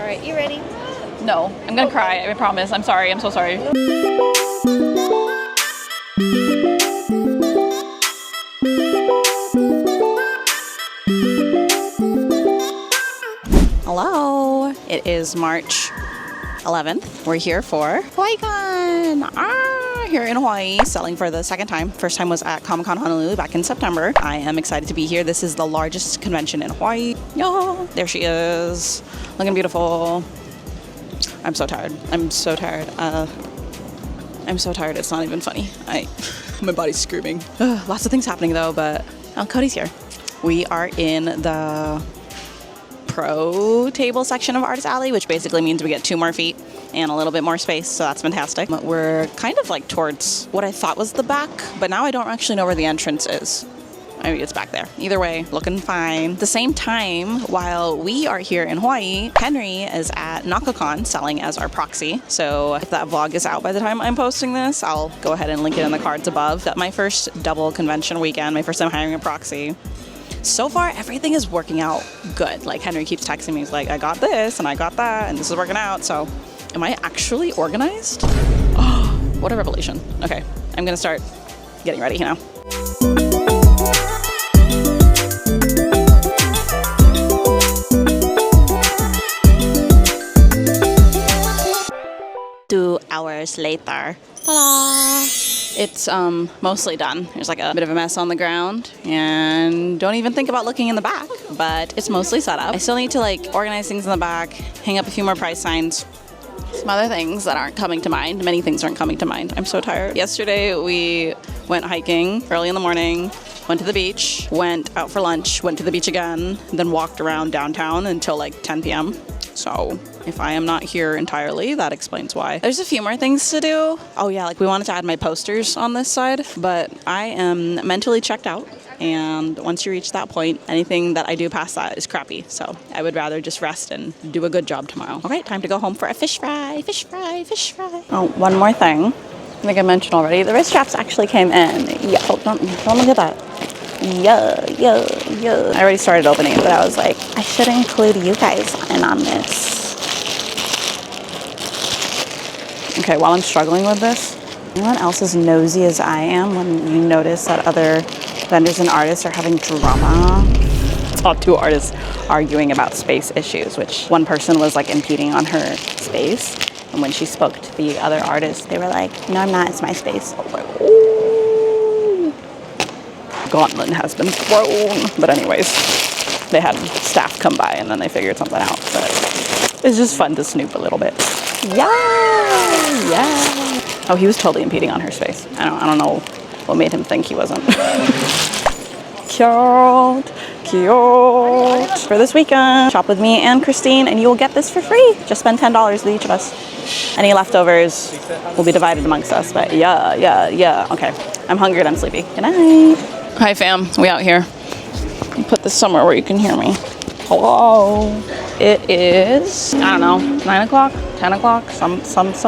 right, you ready? No, I'm gonna cry, I promise. I'm sorry, I'm so sorry. Hello, it is March 11th. We're here for HawaiiCon. Here in Hawaii, selling for the second time. First time was at Comic-Con Honolulu back in September. I am excited to be here. This is the largest convention in Hawaii. Yeah, there she is, looking beautiful. I'm so tired. I'm so tired. I'm so tired. It's not even funny. My body's screaming. Lots of things happening though, but Cody's here. We are in the pro table section of Artist Alley, which basically means we get 2 more feet and a little bit more space, so that's fantastic. But we're kind of like towards what I thought was the back, but now I don't actually know where the entrance is. Maybe it's back there. Either way, looking fine. At the same time, while we are here in Hawaii, Henry is at NakaCon selling as our Proxy. So if that vlog is out by the time I'm posting this, I'll go ahead and link it in the cards above. That's my first double convention weekend, my first time hiring a Proxy. So far, everything is working out good. Like Henry keeps texting me, he's like, I got this and I got that and this is working out. So am I actually organized? Oh, what a revelation. Okay, I'm gonna start getting ready now. Hours later. Ta-da! It's mostly done. There's like a bit of a mess on the ground and don't even think about looking in the back, but it's mostly set up. I still need to like organize things in the back, hang up a few more price signs, some other things that aren't coming to mind. Many things aren't coming to mind. I'm so tired. Yesterday we went hiking early in the morning, went to the beach, went out for lunch, went to the beach again, then walked around downtown until like 10 p.m. So if I am not here entirely, that explains why. There's a few more things to do. Oh yeah, like we wanted to add my posters on this side, but I am mentally checked out. And once you reach that point, anything that I do past that is crappy. So I would rather just rest and do a good job tomorrow. Okay, time to go home for a fish fry, fish fry, fish fry. Oh, one more thing. I think I mentioned already, the wrist straps actually came in. Yeah, oh, don't look at that. Yeah. I already started opening it, but I was like, I should include you guys in on this. Okay, while I'm struggling with this, anyone else as nosy as I am when you notice that other vendors and artists are having drama? I saw 2 artists arguing about space issues, which one person was like impeding on her space. And when she spoke to the other artist, they were like, no, I'm not, it's my space. I was like, oh. Gauntlet has been thrown. But anyways, they had staff come by and then they figured something out. But it's just fun to snoop a little bit. Yeah. Oh, he was totally impeding on her space. I don't know what made him think he wasn't. Cute. For this weekend, shop with me and Christine and you will get this for free. Just spend $10 with each of us. Any leftovers will be divided amongst us, but yeah. Okay, I'm hungry and I'm sleepy. Good night. Hi fam, we out here. Put this somewhere where you can hear me. Hello. It is, I don't know, 9 o'clock, 10 o'clock, some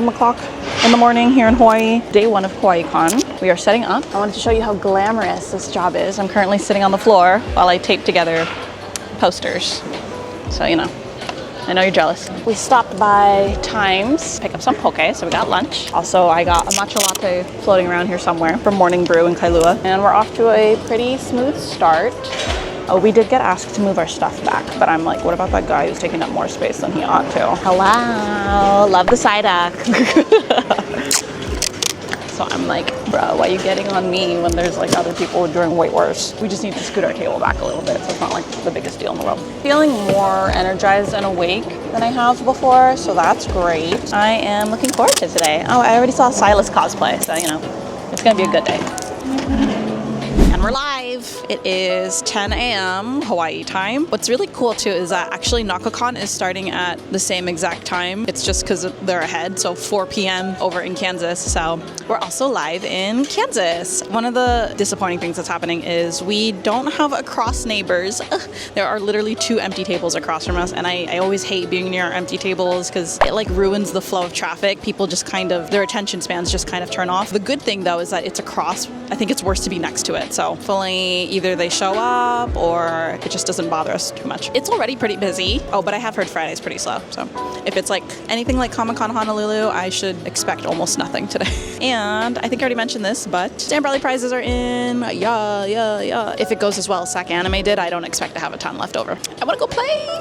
o'clock in the morning here in Hawaii. Day 1 of HawaiiCon. We are setting up. I wanted to show you how glamorous this job is. I'm currently sitting on the floor while I tape together posters. So, you know, I know you're jealous. We stopped by Times, pick up some poke, so we got lunch. Also, I got a matcha latte floating around here somewhere from Morning Brew in Kailua. And we're off to a pretty smooth start. Oh, we did get asked to move our stuff back, but I'm like, what about that guy who's taking up more space than he ought to? Hello, love the side duck. So I'm like, bro, why are you getting on me when there's like other people doing way worse? We just need to scoot our table back a little bit, so it's not like the biggest deal in the world. Feeling more energized and awake than I have before, so that's great. I am looking forward to today. Oh, I already saw Silas cosplay, so you know, it's gonna be a good day. And we're live. It is 10 a.m. Hawaii time. What's really cool too is that actually NakaCon is starting at the same exact time. It's just because they're ahead, so 4 p.m. over in Kansas. So we're also live in Kansas. One of the disappointing things that's happening is we don't have across neighbors. There are literally 2 empty tables across from us, and I always hate being near empty tables because it like ruins the flow of traffic. People just kind of, their attention spans just kind of turn off. The good thing though is that it's across. I think it's worse to be next to it. So hopefully occasionally either they show up or it just doesn't bother us too much. It's already pretty busy. Oh, but I have heard Friday's pretty slow. So if it's like anything like Comic-Con Honolulu, I should expect almost nothing today. And I think I already mentioned this, but Stamp Rally prizes are in. Yeah. If it goes as well as SAC Anime did, I don't expect to have a ton left over. I want to go play.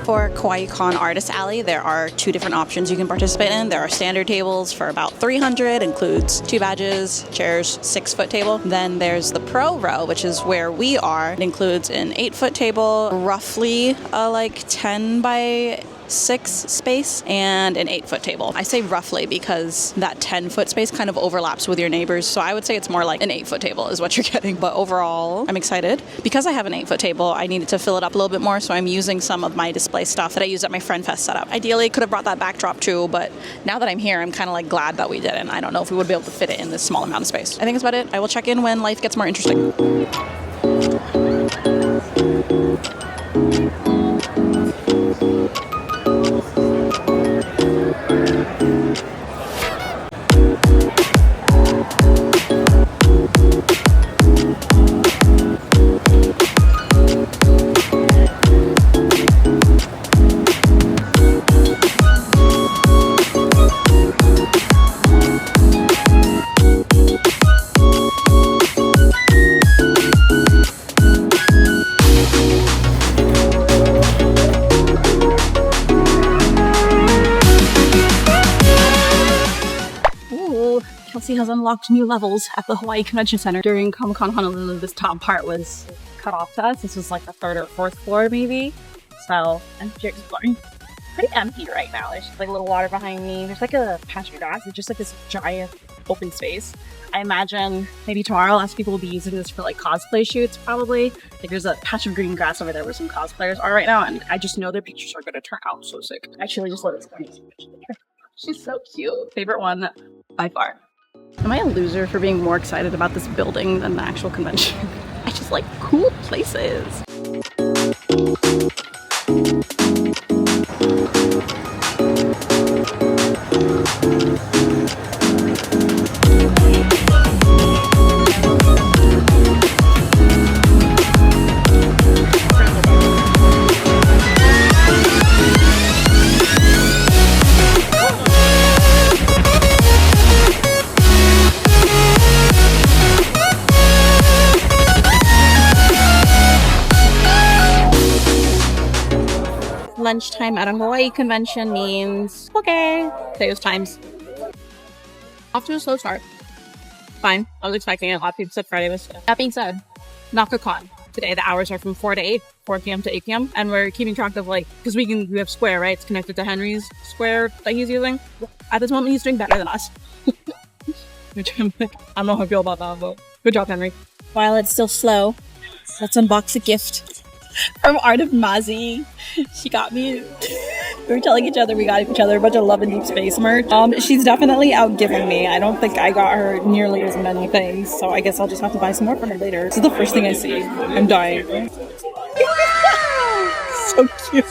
For KawaiiCon Artist Alley, there are 2 different options you can participate in. There are standard tables for about $300, includes 2 badges, chairs, 6-foot table. Then there's the Pro Row, which is where we are. It includes an 8-foot table, roughly like 10 by 6 space, and an 8-foot table. I say roughly because that 10-foot space kind of overlaps with your neighbors, so I would say it's more like an 8-foot table is what you're getting. But overall, I'm excited. Because I have an 8-foot table, I needed to fill it up a little bit more, so I'm using some of my display stuff that I used at my Friend Fest setup. Ideally, could have brought that backdrop too, but now that I'm here, I'm kind of like glad that we didn't. I don't know if we would be able to fit it in this small amount of space. I think that's about it. I will check in when life gets more interesting. Has unlocked new levels at the Hawaii Convention Center. During Comic-Con Honolulu, this top part was cut off to us. This was like the 3rd or 4th floor maybe. So I'm just exploring. Pretty empty right now. There's just like a little water behind me. There's like a patch of grass. It's just like this giant open space. I imagine maybe tomorrow lots of people will be using this for like cosplay shoots probably. Like there's a patch of green grass over there where some cosplayers are right now, and I just know their pictures are gonna turn out so sick. Actually, just let us go. She's so cute. Favorite one by far. Am I a loser for being more excited about this building than the actual convention? I just like cool places. Lunchtime at a Hawaii convention means okay. Those times. Off to a slow start. Fine. I was expecting it. A lot of people said Friday was. That being said, NakaCon. Today the hours are from 4 to 8, 4 p.m. to 8 p.m. And we're keeping track of like, because we have Square, right? It's connected to Henry's Square that he's using. At this moment, he's doing better than us. Which I'm like, I don't know how I feel about that, but good job, Henry. While it's still slow, let's unbox a gift. From Art of Mazi. She got me. We were telling each other we got each other a bunch of Love and Deep Space merch. She's definitely outgiving me. I don't think I got her nearly as many things, so I guess I'll just have to buy some more for her later. This is the first thing I see. I'm dying. So cute.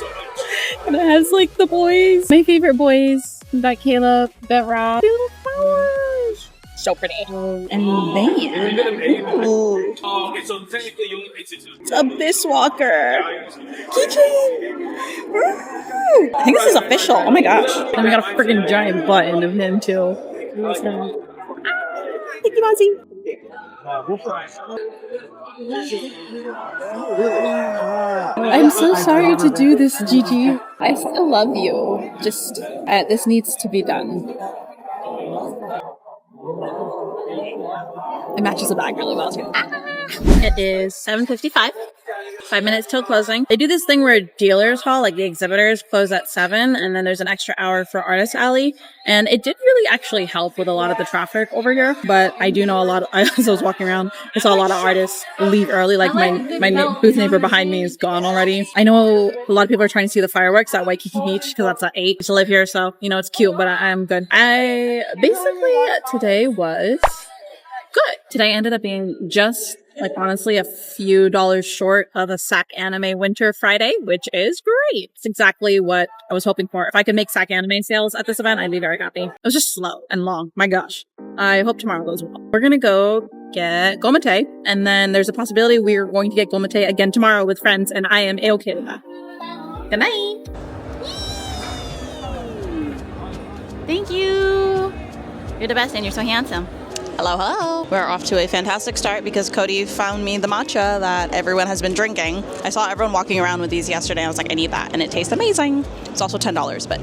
And it has like the boys. My favorite boys. That Caleb, that Rob. Little flowers. So pretty. And then, ooh, it's a Biswalker keychain. I think this is official. Oh my gosh. And we got a freaking giant button of him too. Thank you, Mozzie. I'm so sorry to do this, Gigi. I still love you. Just, this needs to be done. It matches the bag really well too. It is 7:55. 5 minutes till closing. They do this thing where dealers hall, like the exhibitors, close at 7, and then there's an extra hour for Artist Alley. And it did really actually help with a lot of the traffic over here. But I do know a lot of, as I was walking around, I saw a lot of artists leave early. Like my booth neighbor behind me is gone already. I know a lot of people are trying to see the fireworks at Waikiki Beach because that's at 8. I used to live here, so, you know, it's cute, but I'm good. Basically, today was Good. Today ended up being just, like, honestly, a few dollars short of a SAC Anime Winter Friday, which is great. It's exactly what I was hoping for. If I could make SAC Anime sales at this event, I'd be very happy. It was just slow and long. My gosh. I hope tomorrow goes well. We're going to go get gomate, and then there's a possibility we're going to get gomate again tomorrow with friends, and I am A-okay with that. Good night. Thank you. You're the best and you're so handsome. Hello, hello. We're off to a fantastic start because Cody found me the matcha that everyone has been drinking. I saw everyone walking around with these yesterday. I was like, I need that. And it tastes amazing. It's also $10, but,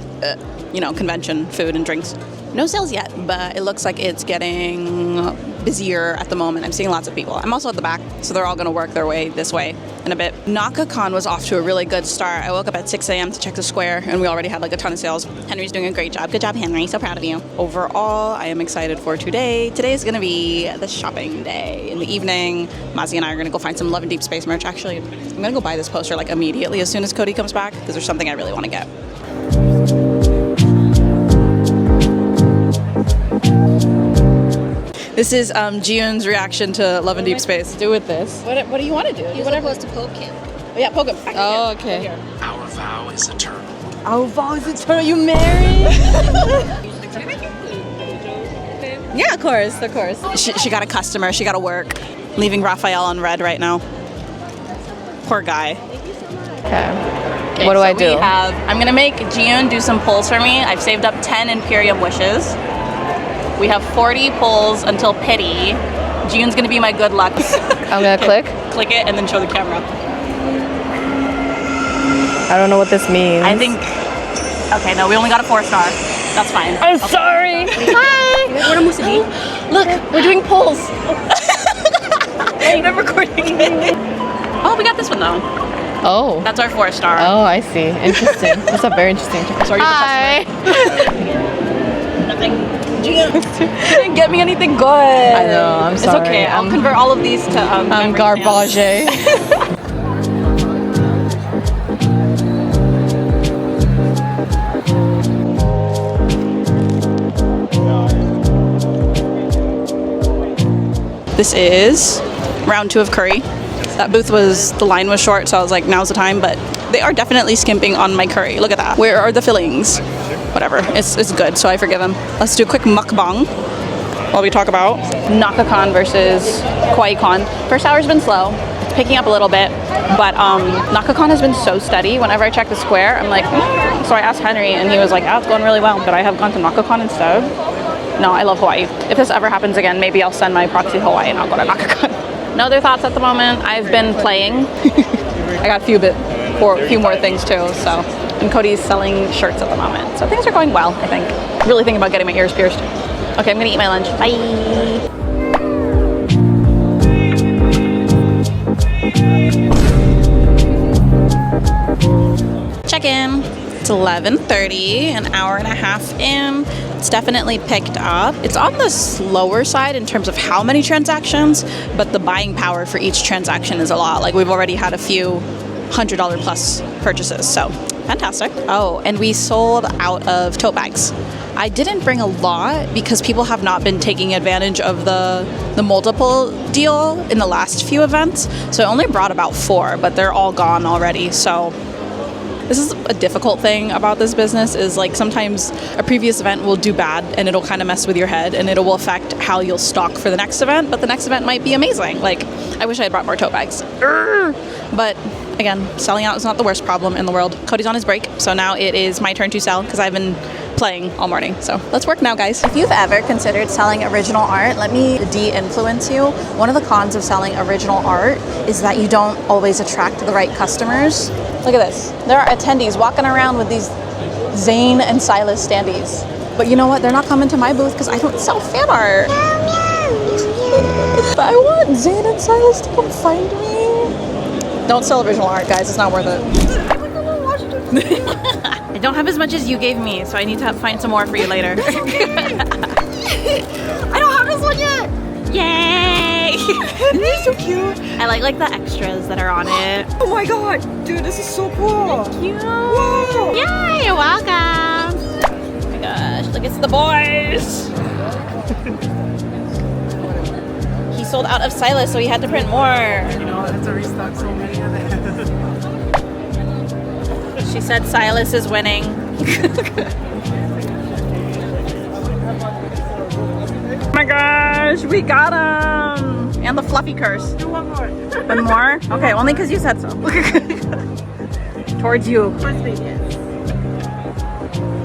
you know, convention, food, and drinks. No sales yet, but it looks like it's getting busier at the moment. I'm seeing lots of people. I'm also at the back, so they're all going to work their way this way in a bit. NakaCon was off to a really good start. I woke up at 6 a.m. to check the square, and we already had like a ton of sales. Henry's doing a great job. Good job, Henry. So proud of you. Overall, I am excited for today. Today is going to be the shopping day. In the evening, Mazzy and I are going to go find some Love and Deep Space merch. Actually, I'm going to go buy this poster like immediately as soon as Cody comes back because there's something I really want to get. This is Jiyoon's reaction to Love and Deep Space. Do with this. What do you want to do? You're supposed to poke him. Oh, yeah, poke him. Oh, okay. Our vow is eternal. Our vow is eternal. You married? Yeah, of course, of course. She got a customer. She got to work. Leaving Raphael on red right now. Poor guy. Okay. What do I do? I'm going to make Jiyoon do some pulls for me. I've saved up 10 Imperium wishes. We have 40 pulls until pity. Jiyoon's gonna be my good luck. I'm gonna click? Click it and then show the camera. I don't know what this means. I think, okay, no, we only got a 4-star. That's fine. I'm sorry. Hi. Look, we're doing pulls. I'm recording it. Oh, we got this one though. Oh. That's our 4-star. Oh, I see. Interesting. That's a very interesting. Sorry, hi. Nothing. You didn't get me anything good. I know, I'm sorry. It's okay. I'll convert all of these to garbage. This is round 2 of curry. That booth the line was short, so I was like, now's the time, but they are definitely skimping on my curry. Look at that. Where are the fillings? Whatever, it's good, so I forgive them. Let's do a quick mukbang while we talk about NakaCon versus KawaiiCon. First hour's been slow. It's picking up a little bit, but NakaCon has been so steady. Whenever I check the square, I'm like, So I asked Henry, and he was like, it's going really well, but I have gone to NakaCon instead. No, I love Hawaii. If this ever happens again, maybe I'll send my proxy to Hawaii and I'll go to NakaCon. No other thoughts at the moment. I've been playing. I got a few more things too, so. And Cody's selling shirts at the moment. So things are going well, I think. Really thinking about getting my ears pierced. Okay, I'm gonna eat my lunch. Bye. Check-in. It's 11:30, an hour and a half in. It's definitely picked up. It's on the slower side in terms of how many transactions, but the buying power for each transaction is a lot. Like we've already had a few $100 plus purchases, so fantastic. Oh, and we sold out of tote bags. I didn't bring a lot because people have not been taking advantage of the multiple deal in the last few events, so I only brought about 4, but they're all gone already, so this is a difficult thing about this business is like sometimes a previous event will do bad and it'll kind of mess with your head and it will affect how you'll stock for the next event, but the next event might be amazing. Like, I wish I had brought more tote bags. But again, selling out is not the worst problem in the world. Cody's on his break, so now it is my turn to sell because I've been playing all morning. So let's work now, guys. If you've ever considered selling original art, let me de-influence you. One of the cons of selling original art is that you don't always attract the right customers. Look at this. There are attendees walking around with these Zane and Silas standees. But you know what? They're not coming to my booth because I don't sell fan art. But I want Zane and Silas to come find me. Don't sell original art, guys. It's not worth it. I don't have as much as you gave me, so I need to find some more for you later. I don't have this one yet. Yay! This is so cute. I like the extras that are on it. Oh my god, dude, this is so cool. Thank you. Whoa. Yeah, you're welcome. Oh my gosh, look, it's the boys. sold out of Silas, so we had to print more. You know, I have to restock so many of it. She said Silas is winning. Oh my gosh, we got him! And the fluffy curse. Do one more. One more? Okay, only because you said so. Towards you. First thing, yes.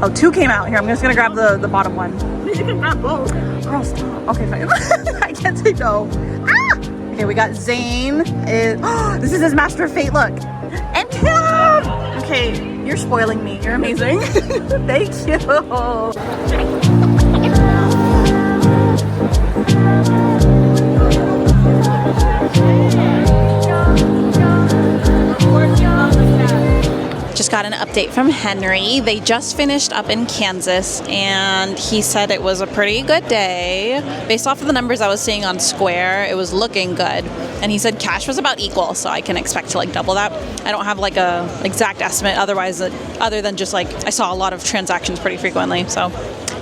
Oh, 2 came out. Here, I'm just gonna grab the bottom one. You can grab both. Girl, stop. Okay, fine. I can't say no. Ah! Okay, we got Zane. This is his Master of Fate look. And Tim! Okay, you're spoiling me. You're amazing. Thank you. Just got an update from Henry. They just finished up in Kansas and he said it was a pretty good day. Based off of the numbers I was seeing on Square, it was looking good. And he said cash was about equal, so I can expect to like double that. I don't have like a exact estimate other than just like I saw a lot of transactions pretty frequently. So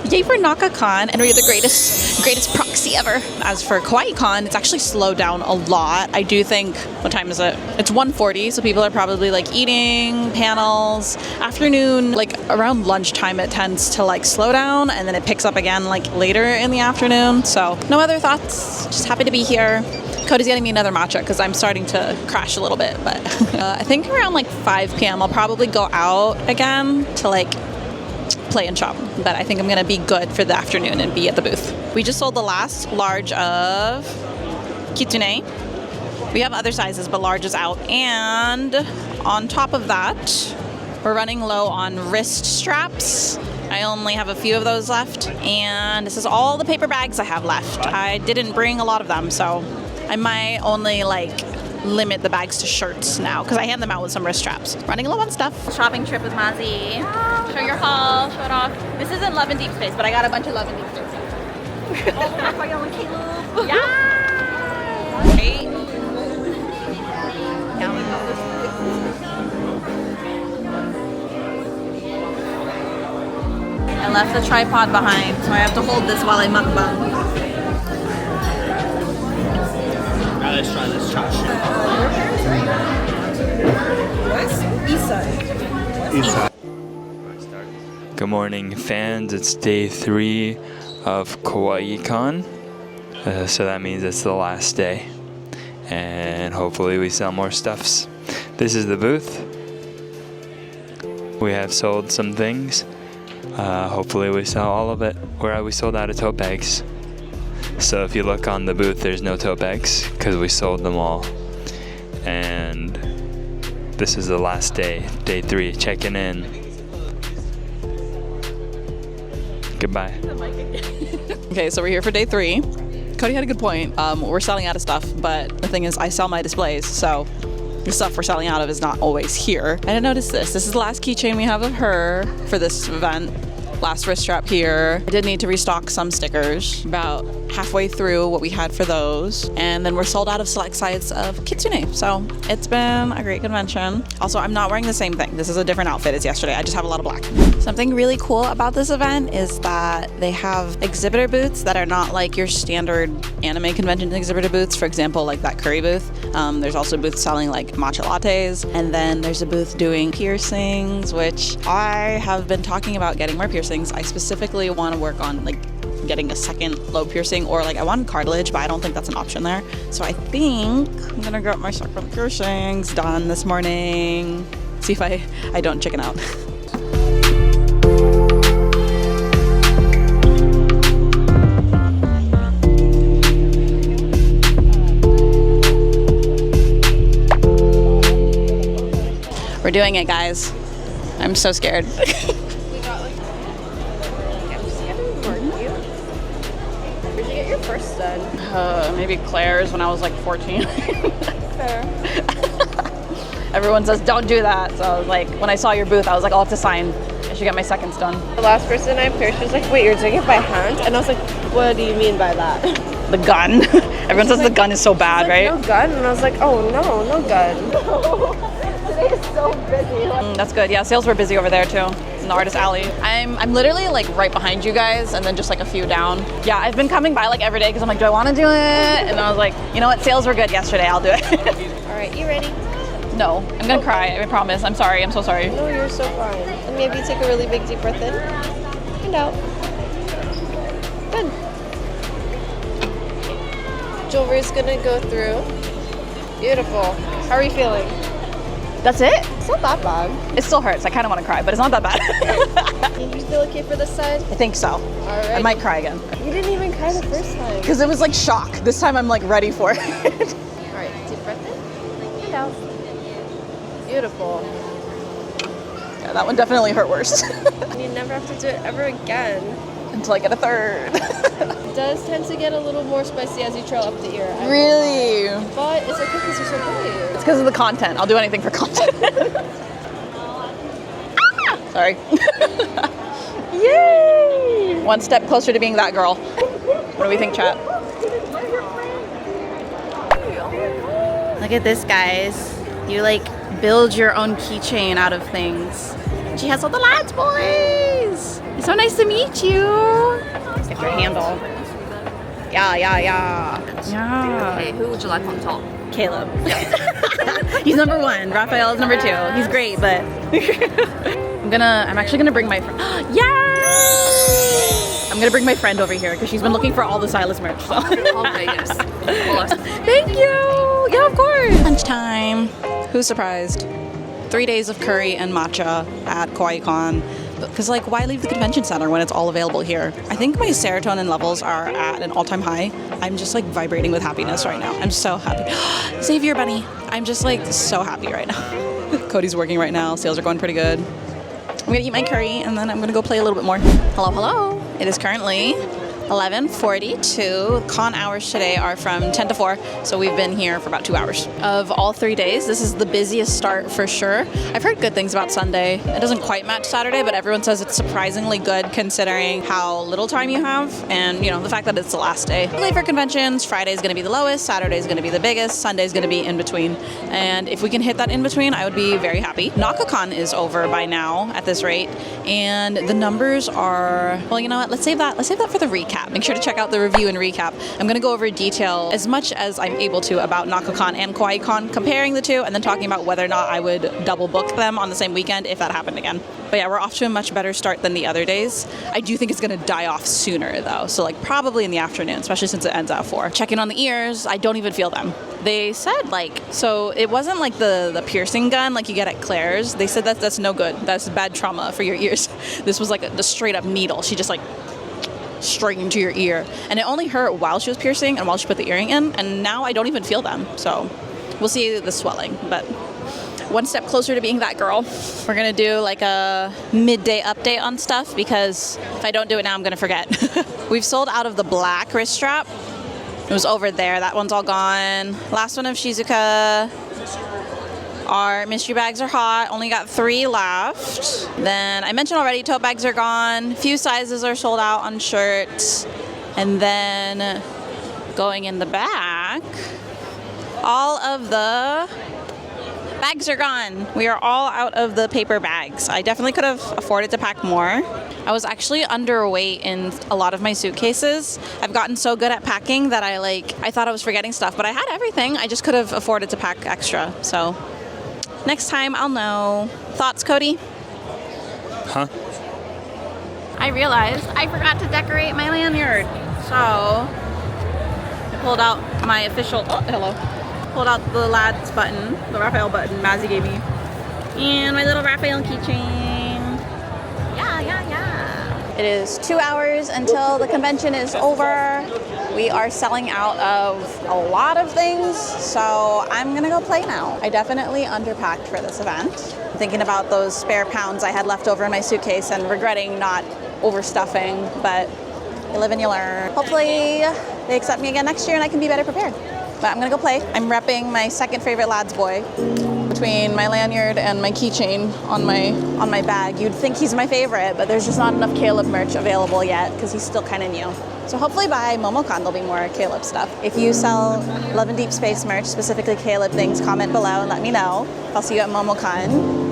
yay for NakaCon, and we're the greatest proxy ever. As for KawaiiCon, it's actually slowed down a lot. I do think, what time is it? It's 1:40, so people are probably like eating, panels. Afternoon, like around lunchtime, it tends to like slow down, and then it picks up again like later in the afternoon. So no other thoughts, just happy to be here. Cody's getting me another matcha because I'm starting to crash a little bit, but I think around like 5 p.m. I'll probably go out again to like play and shop, but I think I'm gonna be good for the afternoon and be at the booth. We just sold the last large of Kitsune. We have other sizes, but large is out. And on top of that, we're running low on wrist straps. I only have a few of those left, and this is all the paper bags I have left. I didn't bring a lot of them, so I might only like limit the bags to shirts now because I hand them out with some wrist straps. Running low on stuff. Shopping trip with Mazi. Show your haul, show it off. This isn't Love and Deep Space, but I got a bunch of Love and Deep Space. Oh, Raphael and Caleb. Yeah. Hey. I left the tripod behind, so I have to hold this while I mukbang. Now let's try this chosh. East side. Good morning, fans. It's day 3 of KawaiiCon. So that means it's the last day. And hopefully we sell more stuffs. This is the booth. We have sold some things. Hopefully we sell all of it. We sold out of tote bags. So if you look on the booth, there's no tote bags because we sold them all. And this is the last day, day 3, checking in. Goodbye. Okay, so we're here for day 3. Cody had a good point. We're selling out of stuff, but the thing is I sell my displays, so the stuff we're selling out of is not always here. I didn't notice this. This is the last keychain we have of her for this event. Last wrist strap here. I did need to restock some stickers, about halfway through what we had for those. And then we're sold out of select sizes of Kitsune. So it's been a great convention. Also, I'm not wearing the same thing. This is a different outfit as yesterday. I just have a lot of black. Something really cool about this event is that they have exhibitor booths that are not like your standard anime convention exhibitor booths. For example, like that curry booth. There's also booths selling like matcha lattes. And then there's a booth doing piercings, which I have been talking about getting more piercings. I specifically want to work on like getting a second lobe piercing, or like I want cartilage, but I don't think that's an option there. So I think I'm gonna get my second piercings done this morning. See if I don't chicken out. We're doing it, guys. I'm so scared. First done? Maybe Claire's when I was like 14. Fair. Everyone says don't do that, so I was like, when I saw your booth, I was like, I'll have to sign. I should get my seconds done. The last person I pierced was like, wait, you're doing it by hand? And I was like, what do you mean by that? The gun. Everyone says the gun is so bad, like, right? No gun? And I was like, oh no, no gun. Today is so busy. That's good. Yeah, sales were busy over there too, in the artist alley. I'm literally like right behind you guys, and then just like a few down. Yeah, I've been coming by like every day because I'm like, do I want to do it? And I was like, you know what? Sales were good yesterday. I'll do it. All right, you ready? No, I'm gonna cry. I promise. I'm sorry. I'm so sorry. No, you're so fine. And maybe take a really big deep breath in and out. Good. Jewelry's gonna go through. Beautiful. How are you feeling? That's it? It's not that bad. It still hurts. I kind of want to cry, but it's not that bad. You feel okay for this side? I think so. All right. I might cry again. You didn't even cry the first time. Because it was like shock. This time I'm like ready for it. All right, deep breath in and out. Beautiful. Yeah, that one definitely hurt worse. You never have to do it ever again. Until I get a third. It does tend to get a little more spicy as you trail up the ear. Really? But it's okay because you're so brave. It's because of the content. I'll do anything for content. Sorry. Yay! One step closer to being that girl. What do we think, chat? Look at this, guys. You like build your own keychain out of things. She has all the lads, boys. It's so nice to meet you. Get your handle. Yeah. Okay, who would you like on top? Caleb. He's number one. Raphael is number two. He's great, but I'm actually gonna bring my friend. I'm gonna bring my friend over here because she's been looking for all the Silas merch. So. Okay, yes. Thank you. Yeah, of course. Lunchtime. Who's surprised? 3 days of curry and matcha at KawaiiCon. Because, like, why leave the convention center when it's all available here? I think my serotonin levels are at an all-time high. I'm just, like, vibrating with happiness right now. I'm so happy. Xavier Bunny. I'm just, like, so happy right now. Cody's working right now. Sales are going pretty good. I'm going to eat my curry, and then I'm going to go play a little bit more. Hello. It is currently 11:42. Con hours today are from 10 to 4, so we've been here for about 2 hours. Of all 3 days, this is the busiest start for sure. I've heard good things about Sunday. It doesn't quite match Saturday, but everyone says it's surprisingly good considering how little time you have and, you know, the fact that it's the last day. Late for conventions, Friday is going to be the lowest, Saturday is going to be the biggest, Sunday is going to be in between. And if we can hit that in between, I would be very happy. NakaCon is over by now at this rate, and the numbers are, well, you know what? Let's save that for the recap. Make sure to check out the review and recap. I'm going to go over detail as much as I'm able to about NakaCon and KawaiiCon, comparing the two, and then talking about whether or not I would double book them on the same weekend if that happened again. But yeah, we're off to a much better start than the other days. I do think it's going to die off sooner though, so like probably in the afternoon, especially since it ends at 4. Checking on the ears, I don't even feel them. They said like, so it wasn't like the piercing gun like you get at Claire's. They said that's no good. That's bad trauma for your ears. This was like the straight up needle. She just like straight into your ear, and it only hurt while she was piercing and while she put the earring in, and now I don't even feel them, so we'll see the swelling, but one step closer to being that girl. We're gonna do like a midday update on stuff because if I don't do it now I'm gonna forget. We've sold out of the black wrist strap. It was over there. That one's all gone. Last one of Shizuka. Our mystery bags are hot. Only got 3 left. Then I mentioned already, tote bags are gone. Few sizes are sold out on shirts. And then going in the back, all of the bags are gone. We are all out of the paper bags. I definitely could have afforded to pack more. I was actually underweight in a lot of my suitcases. I've gotten so good at packing that I thought I was forgetting stuff, but I had everything. I just could have afforded to pack extra. So next time I'll know. Thoughts, Cody? Huh? I realized I forgot to decorate my lanyard. So I pulled out my official, pulled out the lads button, the Raphael button Mazzy gave me, and my little Raphael keychain. Yeah. It is 2 hours until the convention is over. We are selling out of a lot of things, so I'm gonna go play now. I definitely underpacked for this event. Thinking about those spare pounds I had left over in my suitcase and regretting not overstuffing, but you live and you learn. Hopefully they accept me again next year and I can be better prepared. But I'm gonna go play. I'm repping my second favorite lads boy, which between my lanyard and my keychain on my bag. You'd think he's my favorite, but there's just not enough Caleb merch available yet because he's still kind of new. So hopefully by MomoCon there'll be more Caleb stuff. If you sell Love and Deep Space merch, specifically Caleb things, comment below and let me know. I'll see you at MomoCon.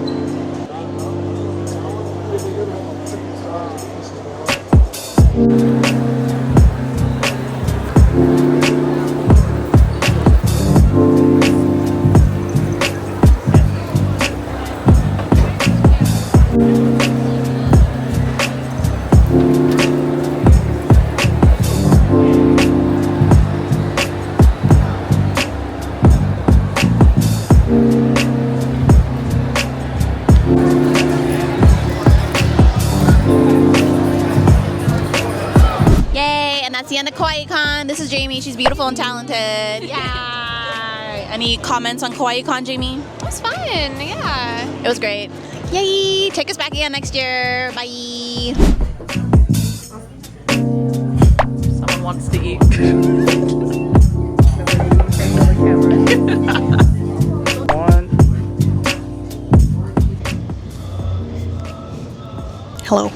That's the end of KawaiiCon. This is Jamie. She's beautiful and talented. Yeah. Any comments on KawaiiCon, Jamie? It was fun, yeah. It was great. Yay! Take us back again next year. Bye. Someone wants to eat. Hello.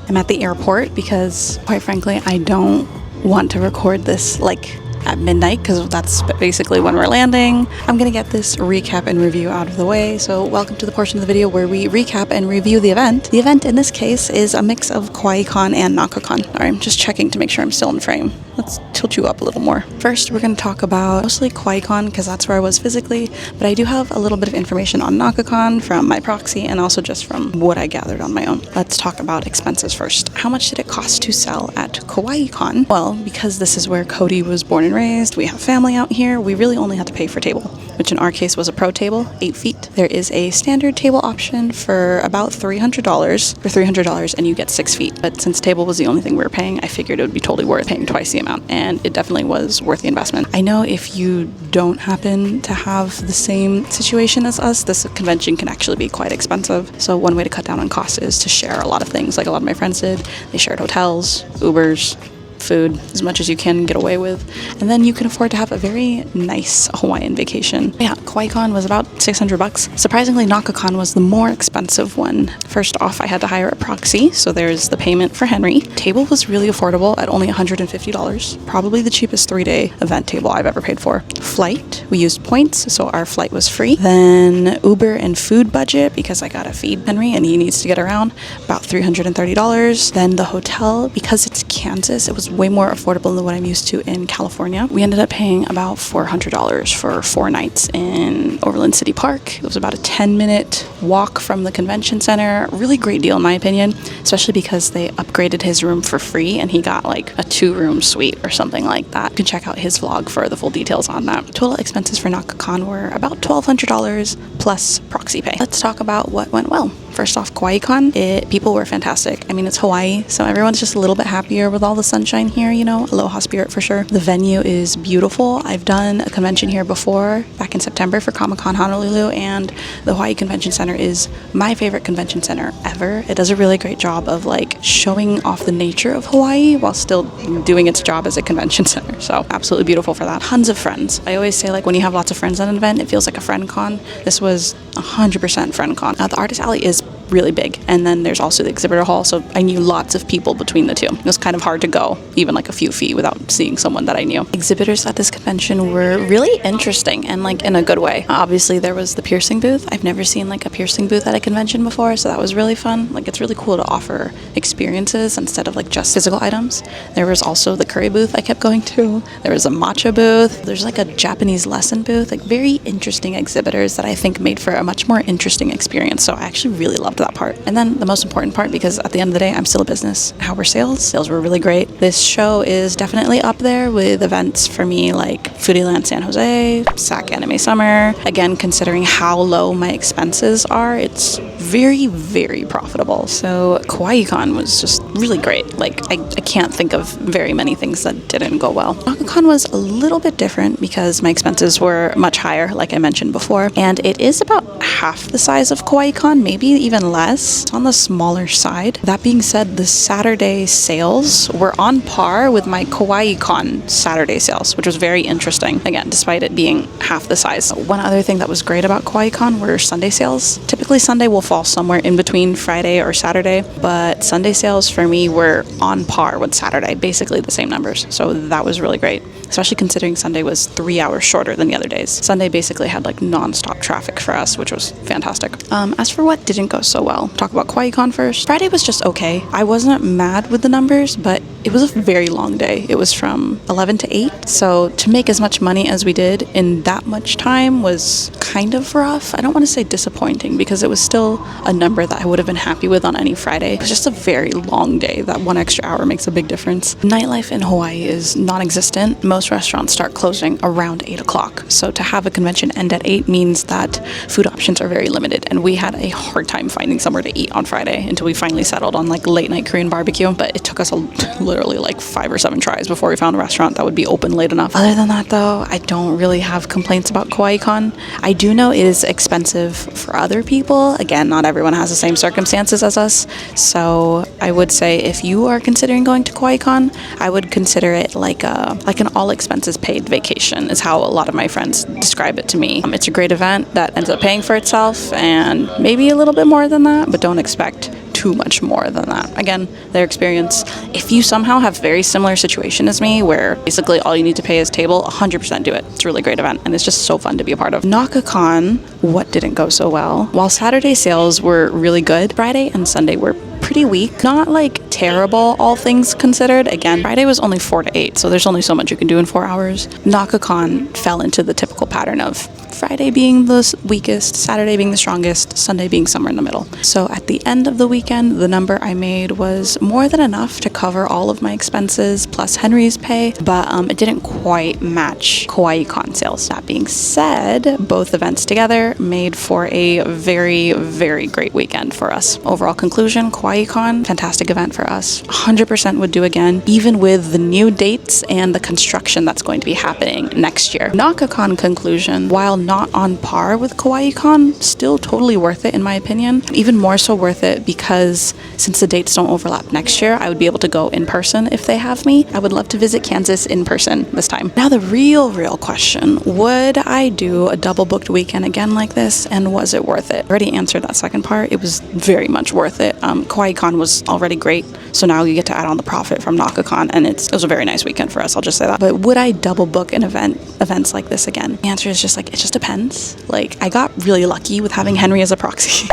I'm at the airport because, quite frankly, I don't want to record this like at midnight because that's basically when we're landing. I'm gonna get this recap and review out of the way. So welcome to the portion of the video where we recap and review the event. The event in this case is a mix of KawaiiCon and NakaCon. Alright, I'm just checking to make sure I'm still in frame. Let's tilt you up a little more. First, we're going to talk about mostly KawaiiCon because that's where I was physically, but I do have a little bit of information on NakaCon from my Proxy and also just from what I gathered on my own. Let's talk about expenses first. How much did it cost to sell at KawaiiCon? Well, because this is where Cody was born and raised, we have family out here, we really only had to pay for table, which in our case was a pro table, 8 feet. There is a standard table option for about $300, for $300, and you get 6 feet. But since table was the only thing we were paying, I figured it would be totally worth paying twice the amount, and it definitely was worth the investment. I know if you don't happen to have the same situation as us, this convention can actually be quite expensive. So one way to cut down on costs is to share a lot of things, like a lot of my friends did. They shared hotels, Ubers, food, as much as you can get away with, and then you can afford to have a very nice Hawaiian vacation. Yeah, KawaiiCon was about $600. Surprisingly, NakaCon was the more expensive one. First off, I had to hire a proxy, so there's the payment for Henry. Table was really affordable at only $150, probably the cheapest 3-day event table I've ever paid for. Flight, we used points, so our flight was free. Then Uber and food budget, because I gotta feed Henry and he needs to get around, about $330. Then the hotel, because it's Kansas, it was way more affordable than what I'm used to in California. We ended up paying about $400 for 4 nights in Overland City Park. It was about a 10-minute walk from the convention center. Really great deal in my opinion, especially because they upgraded his room for free and he got like a 2-room suite or something like that. You can check out his vlog for the full details on that. Total expenses for NakaCon were about $1,200 plus proxy pay. Let's talk about what went well. First off, KawaiiCon, people were fantastic. I mean, it's Hawaii, so everyone's just a little bit happier with all the sunshine here, you know, aloha spirit for sure. The venue is beautiful. I've done a convention here before, back in September for Comic-Con Honolulu, and the Hawaii Convention Center is my favorite convention center ever. It does a really great job of like showing off the nature of Hawaii while still doing its job as a convention center. So absolutely beautiful for that. Tons of friends. I always say like when you have lots of friends at an event, it feels like a friend con. This was 100% friend con. The artist alley is really big, and then there's also the exhibitor hall, so I knew lots of people between the two. It was kind of hard to go even like a few feet without seeing someone that I knew. Exhibitors at this convention were really interesting and like in a good way. Obviously there was the piercing booth. I've never seen like a piercing booth at a convention before, so that was really fun. Like it's really cool to offer experiences instead of like just physical items. There was also the curry booth I kept going to. There was a matcha booth. There's like a Japanese lesson booth. Like very interesting exhibitors that I think made for a much more interesting experience. So I actually really loved that part. And then the most important part, because at the end of the day, I'm still a business. How were sales? Sales were really great. This show is definitely up there with events for me like Foodieland San Jose, SAC Anime Summer. Again, considering how low my expenses are, it's very, very profitable. So KawaiiCon was just really great. Like I can't think of very many things that didn't go well. NakaCon was a little bit different because my expenses were much higher, like I mentioned before, and it is about half the size of KawaiiCon, maybe even less. It's on the smaller side. That being said, the Saturday sales were on par with my Kawaii Con Saturday sales, which was very interesting. Again, despite it being half the size. One other thing that was great about Kawaii Con were Sunday sales. Typically Sunday will fall somewhere in between Friday or Saturday, but Sunday sales for me were on par with Saturday, basically the same numbers. So that was really great, especially considering Sunday was 3 hours shorter than the other days. Sunday basically had like non-stop traffic for us, which was fantastic. As for what didn't go so well, talk about Kawaii Con first. Friday was just okay. I wasn't mad with the numbers, but it was a very long day. It was from 11 to 8. So to make as much money as we did in that much time was kind of rough. I don't want to say disappointing because it was still a number that I would have been happy with on any Friday. It was just a very long day. That 1 extra hour makes a big difference. Nightlife in Hawaii is non-existent. Most restaurants start closing around 8 o'clock. So to have a convention end at 8 means that food options are very limited. And we had a hard time finding somewhere to eat on Friday until we finally settled on like late night Korean barbecue. But it took us literally like 5 or 7 tries before we found a restaurant that would be open late enough. Other than that though, I don't really have complaints about Kawaii Con. I do know it is expensive for other people. Again, not everyone has the same circumstances as us. So I would say if you are considering going to Kawaii Con, I would consider it like an all expenses paid vacation is how a lot of my friends describe it to me. It's a great event that ends up paying for itself and maybe a little bit more than that, but don't expect too much more than that. Again, their experience. If you somehow have very similar situation as me, where basically all you need to pay is table, 100% do it. It's a really great event, and it's just so fun to be a part of. NakaCon, what didn't go so well? While Saturday sales were really good, Friday and Sunday were pretty weak. Not like terrible, all things considered. Again, Friday was only 4 to 8, so there's only so much you can do in 4 hours. NakaCon fell into the typical pattern of Friday being the weakest, Saturday being the strongest, Sunday being somewhere in the middle. So at the end of the weekend, the number I made was more than enough to cover all of my expenses plus Henry's pay, but it didn't quite match Kawaii Con sales. That being said, both events together made for a very, very great weekend for us. Overall conclusion, Kawaii Con, fantastic event for us. 100% would do again, even with the new dates and the construction that's going to be happening next year. NakaCon conclusion, while not on par with Kawaii Con, still totally worth it in my opinion. Even more so worth it because since the dates don't overlap next year, I would be able to go in person if they have me. I would love to visit Kansas in person this time. Now the real question, would I do a double booked weekend again like this, and was it worth it? I already answered that second part. It was very much worth it. Kawaii Con was already great, so now you get to add on the profit from NakaCon, and it was a very nice weekend for us, I'll just say that. But would I double book an events like this again? The answer is just like, it just depends. Like, I got really lucky with having Henry as a proxy.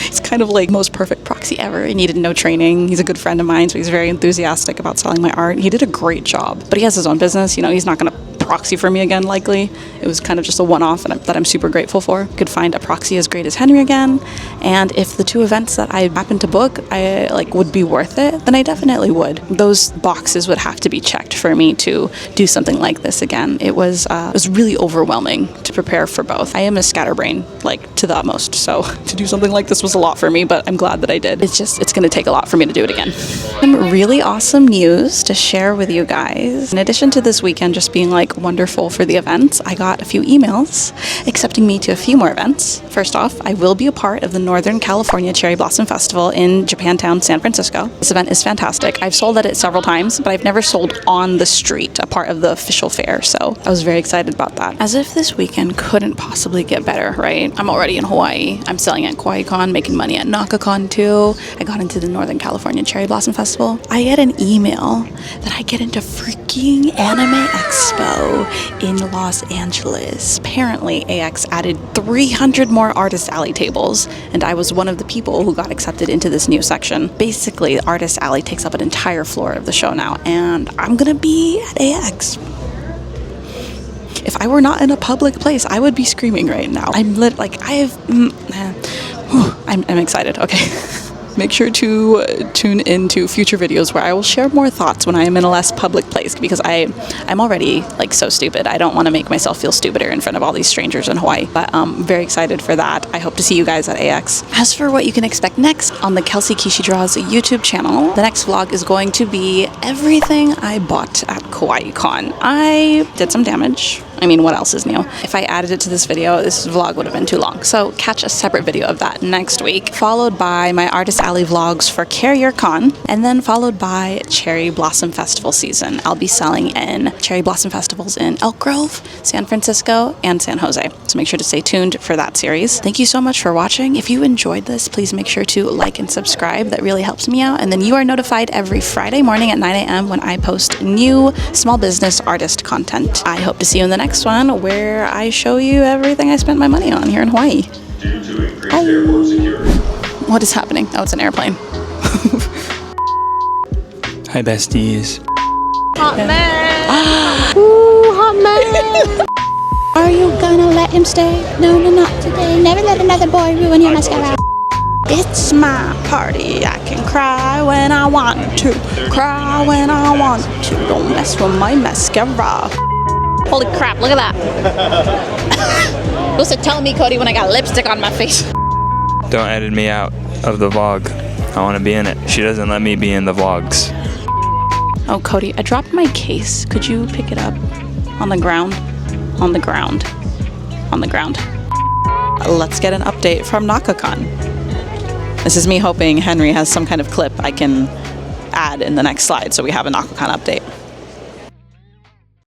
He's kind of like most perfect proxy ever. He needed no training. He's a good friend of mine, so he's very enthusiastic about selling my art. He did a great job, but he has his own business. You know, he's not going to proxy for me again likely. It was kind of just a one-off that I'm super grateful for. Could find a proxy as great as Henry again, and if the two events that I happen to book I like would be worth it, then I definitely would. Those boxes would have to be checked for me to do something like this again. It was really overwhelming to prepare for both. I am a scatterbrain like to the utmost, so to do something like this was a lot for me, but I'm glad that I did. It's going to take a lot for me to do it again. Some really awesome news to share with you guys. In addition to this weekend just being like wonderful for the events, I got a few emails accepting me to a few more events. First off, I will be a part of the Northern California Cherry Blossom Festival in Japantown, San Francisco. This event is fantastic. I've sold at it several times, but I've never sold on the street, a part of the official fair, so I was very excited about that. As if this weekend couldn't possibly get better, right? I'm already in Hawaii. I'm selling at Kawaii Con, making money at NakaCon too. I got into the Northern California Cherry Blossom Festival. I get an email that I get into freaking Anime Expo in Los Angeles. Apparently, AX added 300 more Artist Alley tables, and I was one of the people who got accepted into this new section. Basically, Artist Alley takes up an entire floor of the show now, and I'm gonna be at AX. If I were not in a public place, I would be screaming right now. I'm excited. Okay. Make sure to tune into future videos where I will share more thoughts when I am in a less public place, because I'm already like so stupid. I don't want to make myself feel stupider in front of all these strangers in Hawaii, but I'm very excited for that. I hope to see you guys at AX. As for what you can expect next on the Kelsey Kishi Draws YouTube channel, the next vlog is going to be everything I bought at Kawaii Con. I did some damage. I mean, what else is new? If I added it to this video, this vlog would have been too long. So catch a separate video of that next week, followed by my Artist Alley vlogs for Carrier Con, and then followed by Cherry Blossom Festival season. I'll be selling in cherry blossom festivals in Elk Grove, San Francisco, and San Jose. So make sure to stay tuned for that series. Thank you so much for watching. If you enjoyed this, please make sure to like and subscribe. That really helps me out. And then you are notified every Friday morning at 9 a.m. when I post new small business artist content. I hope to see you in the next one where I show you everything I spent my money on here in Hawaii. Oh. What is happening? Oh, it's an airplane. Hi, besties. Hot man. Ooh, hot man. Are you gonna let him stay? No, no, not today. Never let another boy ruin your mascara. It's my party. I can cry when I want to. Cry when I want to. Don't mess with my mascara. Holy crap, look at that. What's it telling me, Cody, when I got lipstick on my face? Don't edit me out of the vlog. I want to be in it. She doesn't let me be in the vlogs. Oh, Cody, I dropped my case. Could you pick it up? On the ground? On the ground. On the ground. Let's get an update from NakaCon. This is me hoping Henry has some kind of clip I can add in the next slide so we have a NakaCon update.